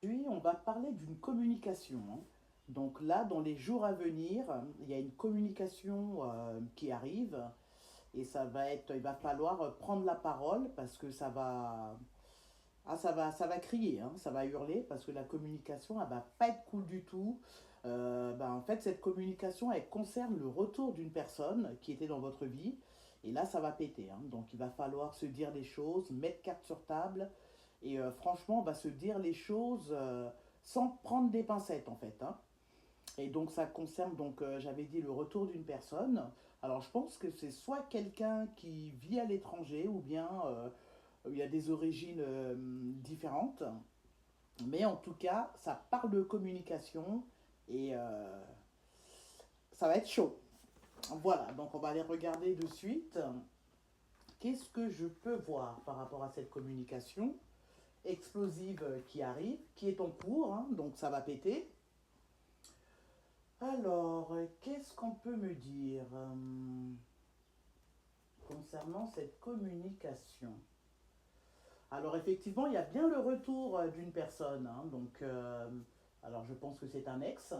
Aujourd'hui, on va parler d'une communication, hein. Donc là, dans les jours à venir, il y a une communication qui arrive et il va falloir prendre la parole parce que ça va crier, hein, ça va hurler parce que la communication, elle va pas être cool du tout. En fait, cette communication, elle concerne le retour d'une personne qui était dans votre vie et là, ça va péter, hein. Donc, il va falloir se dire les choses, mettre carte sur table et franchement, on va se dire les choses sans prendre des pincettes en fait, hein. Et donc ça concerne j'avais dit le retour d'une personne. Alors je pense que c'est soit quelqu'un qui vit à l'étranger ou bien il y a des origines différentes. Mais en tout cas, ça parle de communication et ça va être chaud. Voilà, donc on va aller regarder de suite. Qu'est-ce que je peux voir par rapport à cette communication explosive qui arrive, qui est en cours, hein, donc ça va péter. Alors, qu'est-ce qu'on peut me dire concernant cette communication? Alors, effectivement, il y a bien le retour d'une personne, hein, alors je pense que c'est un ex.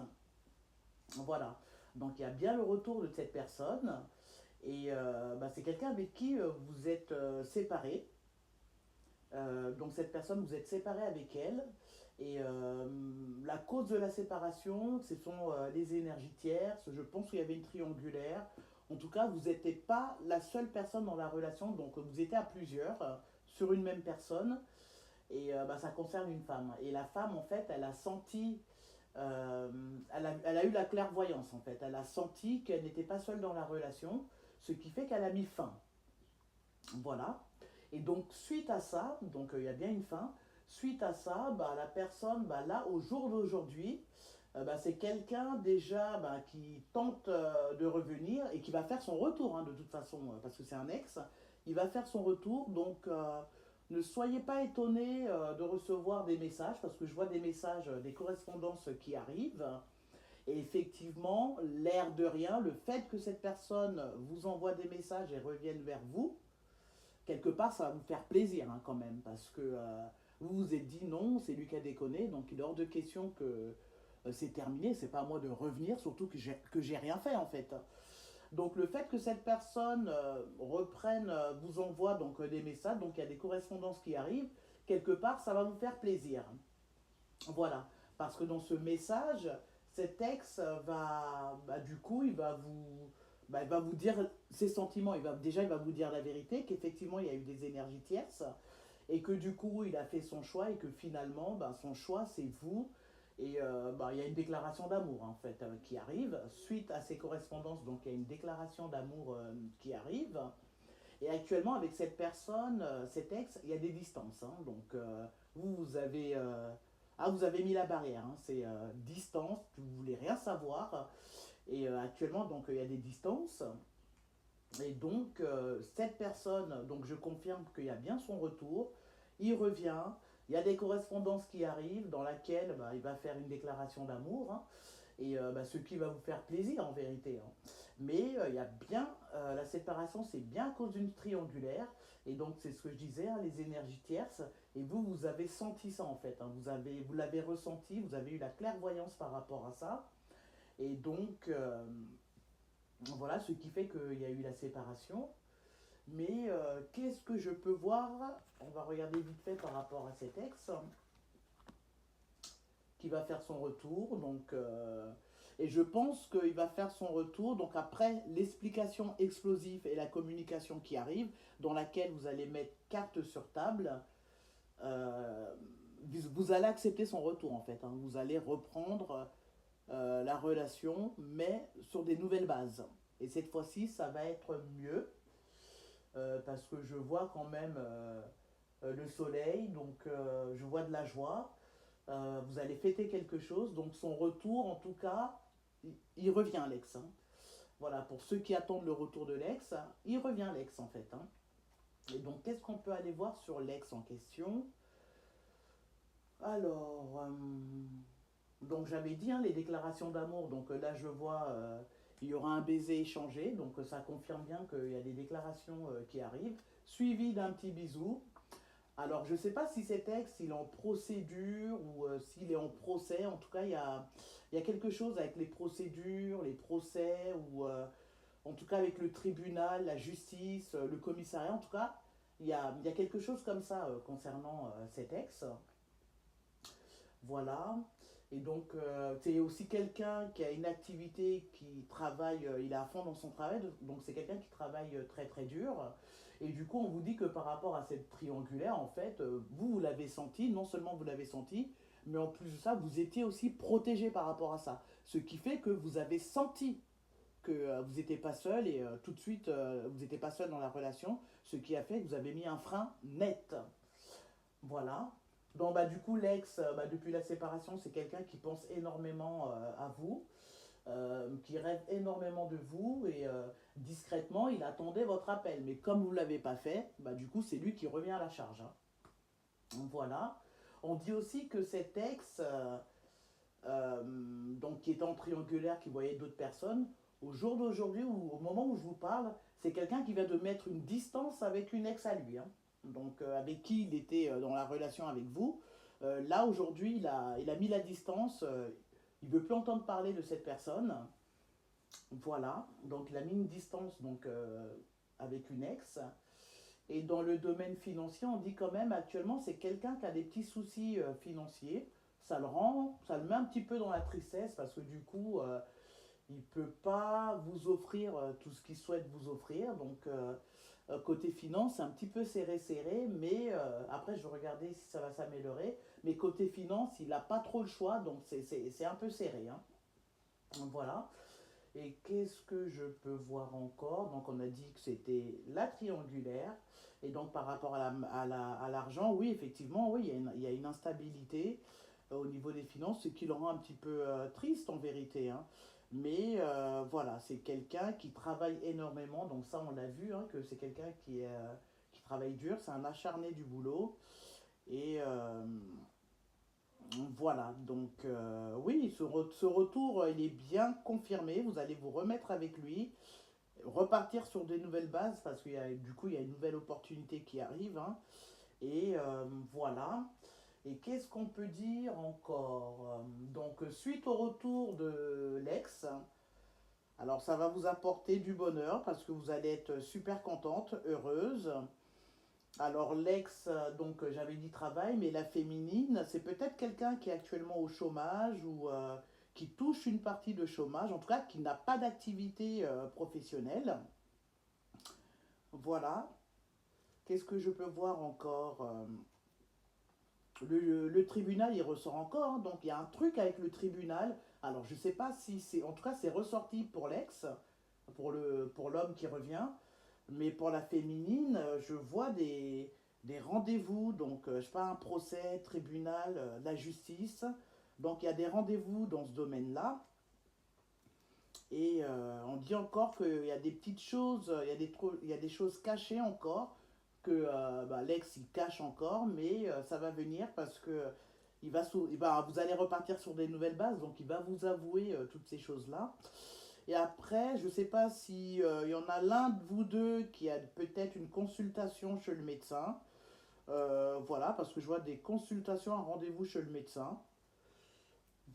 Voilà. Donc, il y a bien le retour de cette personne. Et c'est quelqu'un avec qui vous êtes séparés. Donc cette personne, vous êtes séparé avec elle. Et la cause de la séparation, ce sont les énergies tierces. Je pense qu'il y avait une triangulaire. En tout cas, vous n'étiez pas la seule personne dans la relation. Donc vous étiez à plusieurs sur une même personne. Et ça concerne une femme. Et la femme, en fait, elle a senti... elle a eu la clairvoyance, en fait. Elle a senti qu'elle n'était pas seule dans la relation. Ce qui fait qu'elle a mis fin. Voilà. Et donc, suite à ça, il y a bien une fin, suite à ça, la personne, là, au jour d'aujourd'hui, c'est quelqu'un déjà qui tente de revenir et qui va faire son retour, hein, de toute façon, parce que c'est un ex, il va faire son retour, donc ne soyez pas étonnés de recevoir des messages, parce que je vois des messages, des correspondances qui arrivent, et effectivement, l'air de rien, le fait que cette personne vous envoie des messages et revienne vers vous, quelque part, ça va vous faire plaisir, hein, quand même, parce que vous vous êtes dit non, c'est lui qui a déconné, donc il est hors de question que c'est terminé, c'est pas à moi de revenir, surtout que j'ai rien fait en fait. Donc le fait que cette personne reprenne, vous envoie des messages, donc il y a des correspondances qui arrivent, quelque part, ça va vous faire plaisir. Voilà, parce que dans ce message, cet ex du coup, il va vous dire ses sentiments. Il va vous dire la vérité, qu'effectivement, il y a eu des énergies tierces et que du coup, il a fait son choix et que finalement, son choix, c'est vous. Et il y a une déclaration d'amour, en fait, qui arrive. Suite à ces correspondances, donc il y a une déclaration d'amour qui arrive. Et actuellement, avec cette personne, cet ex, il y a des distances, hein. Donc, vous avez vous avez mis la barrière, hein. C'est distance, vous voulez rien savoir. Et actuellement, il y a des distances. Et donc, cette personne, donc je confirme qu'il y a bien son retour. Il revient. Il y a des correspondances qui arrivent dans laquelle il va faire une déclaration d'amour, hein, et ce qui va vous faire plaisir en vérité, hein. Mais il y a bien, la séparation, c'est bien à cause d'une triangulaire. Et donc, c'est ce que je disais, hein, les énergies tierces. Et vous, vous avez senti ça en fait, hein. Vous l'avez ressenti, vous avez eu la clairvoyance par rapport à ça. Et donc, voilà, ce qui fait qu'il y a eu la séparation. Mais qu'est-ce que je peux voir? On va regarder vite fait par rapport à cet ex qui va faire son retour. Et je pense qu'il va faire son retour. Donc après l'explication explosive et la communication qui arrive, dans laquelle vous allez mettre carte sur table, euh, vous allez accepter son retour en fait, hein. Vous allez reprendre la relation, mais sur des nouvelles bases. Et cette fois-ci, ça va être mieux parce que je vois quand même le soleil, donc je vois de la joie. Vous allez fêter quelque chose, donc son retour, en tout cas, il revient l'ex, hein. Voilà, pour ceux qui attendent le retour de l'ex, il revient l'ex en fait, hein. Et donc, qu'est-ce qu'on peut aller voir sur l'ex en question? Alors, donc j'avais dit, hein, les déclarations d'amour, donc là je vois, il y aura un baiser échangé, ça confirme bien qu'il y a des déclarations qui arrivent, suivi d'un petit bisou. Alors, je ne sais pas si cet ex, il est en procédure ou s'il est en procès. En tout cas, il y a quelque chose avec les procédures, les procès, ou en tout cas avec le tribunal, la justice, le commissariat. En tout cas, il y a quelque chose comme ça concernant cet ex. Voilà. Et donc, c'est aussi quelqu'un qui a une activité, qui travaille, il est à fond dans son travail, donc c'est quelqu'un qui travaille très très dur. Et du coup, on vous dit que par rapport à cette triangulaire, en fait, vous l'avez senti, non seulement vous l'avez senti, mais en plus de ça, vous étiez aussi protégé par rapport à ça. Ce qui fait que vous avez senti que vous n'étiez pas seul et tout de suite, vous n'étiez pas seul dans la relation, ce qui a fait que vous avez mis un frein net. Voilà. Donc, bah, du coup, l'ex, bah, depuis la séparation, c'est quelqu'un qui pense énormément à vous, qui rêve énormément de vous et discrètement, il attendait votre appel. Mais comme vous ne l'avez pas fait, bah, du coup, c'est lui qui revient à la charge, hein. Voilà. On dit aussi que cet ex, donc qui était en triangulaire, qui voyait d'autres personnes, au jour d'aujourd'hui, ou au moment où je vous parle, c'est quelqu'un qui vient de mettre une distance avec une ex à lui, hein. Donc avec qui il était dans la relation avec vous. Là, aujourd'hui, il a mis la distance, il ne veut plus entendre parler de cette personne. Voilà, donc il a mis une distance donc, avec une ex. Et dans le domaine financier, on dit quand même actuellement, c'est quelqu'un qui a des petits soucis financiers. Ça le met un petit peu dans la tristesse parce que du coup, il ne peut pas vous offrir tout ce qu'il souhaite vous offrir. Donc, côté finance, c'est un petit peu serré, serré. Mais après, je vais regarder si ça va s'améliorer. Mais côté finance, il n'a pas trop le choix. Donc, c'est un peu serré, hein. Voilà. Et qu'est-ce que je peux voir encore? Donc, on a dit que c'était la triangulaire. Et donc, par rapport à l'argent, oui, effectivement, oui, il y a une instabilité au niveau des finances, ce qui le rend un petit peu triste en vérité, hein. Mais voilà, c'est quelqu'un qui travaille énormément. Donc, ça, on l'a vu, hein, que c'est quelqu'un qui travaille dur. C'est un acharné du boulot. Et voilà, donc oui, ce retour, il est bien confirmé. Vous allez vous remettre avec lui, repartir sur des nouvelles bases parce qu'il y a, du coup, il y a une nouvelle opportunité qui arrive, hein. Et voilà. Et qu'est-ce qu'on peut dire encore? Donc, suite au retour de l'ex, alors ça va vous apporter du bonheur parce que vous allez être super contente, heureuse. Alors l'ex, donc j'avais dit travail, mais la féminine, c'est peut-être quelqu'un qui est actuellement au chômage ou qui touche une partie de chômage, en tout cas qui n'a pas d'activité professionnelle. Voilà. Qu'est-ce que je peux voir encore? Le tribunal, il ressort encore, hein, donc il y a un truc avec le tribunal. Alors je ne sais pas si c'est... En tout cas, c'est ressorti pour l'ex, pour l'homme qui revient. Mais pour la féminine, je vois des rendez-vous, donc je sais pas, un procès, tribunal, la justice. Donc il y a des rendez-vous dans ce domaine-là. Et on dit encore qu'il y a des petites choses, il y a des choses cachées encore, que bah, l'ex il cache encore, mais ça va venir parce que vous allez repartir sur des nouvelles bases, donc il va vous avouer toutes ces choses-là. Et après, je ne sais pas si y en a l'un de vous deux qui a peut-être une consultation chez le médecin. Voilà, parce que je vois des consultations, un rendez-vous chez le médecin.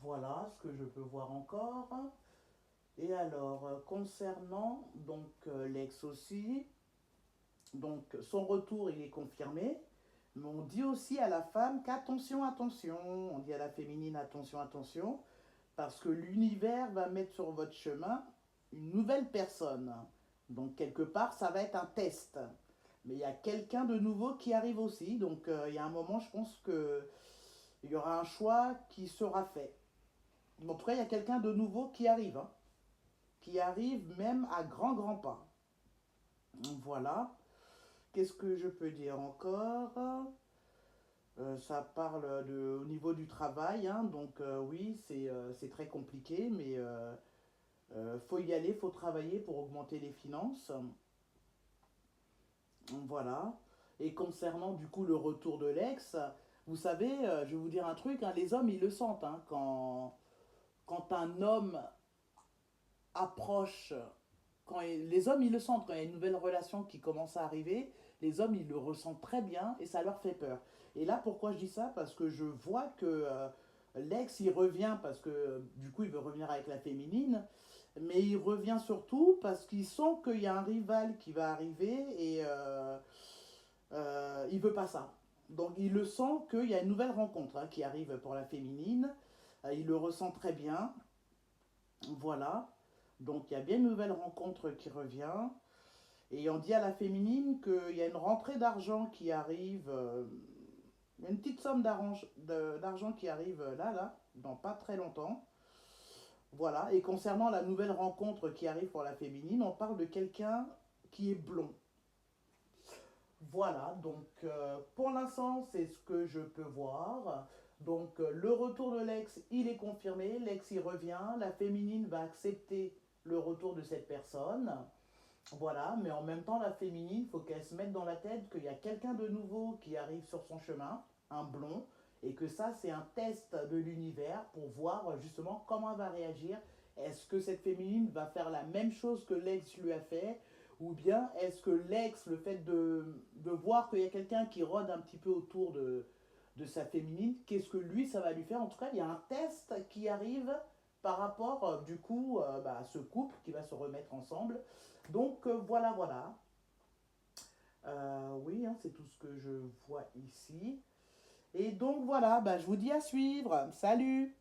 Voilà ce que je peux voir encore. Et alors, concernant donc l'ex aussi, donc son retour il est confirmé. Mais on dit aussi à la femme qu'attention, attention. On dit à la féminine attention, attention. Parce que l'univers va mettre sur votre chemin une nouvelle personne. Donc quelque part, ça va être un test. Mais il y a quelqu'un de nouveau qui arrive aussi. Donc il y a un moment, je pense que il y aura un choix qui sera fait. En tout cas, il y a quelqu'un de nouveau qui arrive, hein, qui arrive même à grands pas. Voilà. Qu'est-ce que je peux dire encore? Ça parle au niveau du travail, hein, donc oui, c'est très compliqué, mais faut y aller, faut travailler pour augmenter les finances. Voilà. Et concernant du coup le retour de l'ex, vous savez, je vais vous dire un truc, hein, les hommes ils le sentent, hein, quand un homme approche, les hommes ils le sentent quand il y a une nouvelle relation qui commence à arriver, les hommes, ils le ressentent très bien et ça leur fait peur. Et là, pourquoi je dis ça? Parce que je vois que l'ex, il revient parce que du coup, il veut revenir avec la féminine, mais il revient surtout parce qu'il sent qu'il y a un rival qui va arriver et il veut pas ça. Donc il le sent qu'il y a une nouvelle rencontre qui arrive pour la féminine. Il le ressent très bien. Voilà. Donc il y a bien une nouvelle rencontre qui revient. Et on dit à la féminine qu'il y a une rentrée d'argent qui arrive, une petite somme d'argent qui arrive là, dans pas très longtemps. Voilà. Et concernant la nouvelle rencontre qui arrive pour la féminine, on parle de quelqu'un qui est blond. Voilà, donc pour l'instant, c'est ce que je peux voir. Donc le retour de l'ex, il est confirmé, l'ex il revient, la féminine va accepter le retour de cette personne. Voilà, mais en même temps, la féminine, il faut qu'elle se mette dans la tête qu'il y a quelqu'un de nouveau qui arrive sur son chemin, un blond, et que ça, c'est un test de l'univers pour voir justement comment elle va réagir. Est-ce que cette féminine va faire la même chose que l'ex lui a fait? Ou bien est-ce que l'ex, le fait de voir qu'il y a quelqu'un qui rôde un petit peu autour de sa féminine, qu'est-ce que lui, ça va lui faire? En tout cas, il y a un test qui arrive par rapport, du coup, à ce couple qui va se remettre ensemble. Donc, voilà, voilà. Oui, hein, c'est tout ce que je vois ici. Et donc, voilà, je vous dis à suivre. Salut!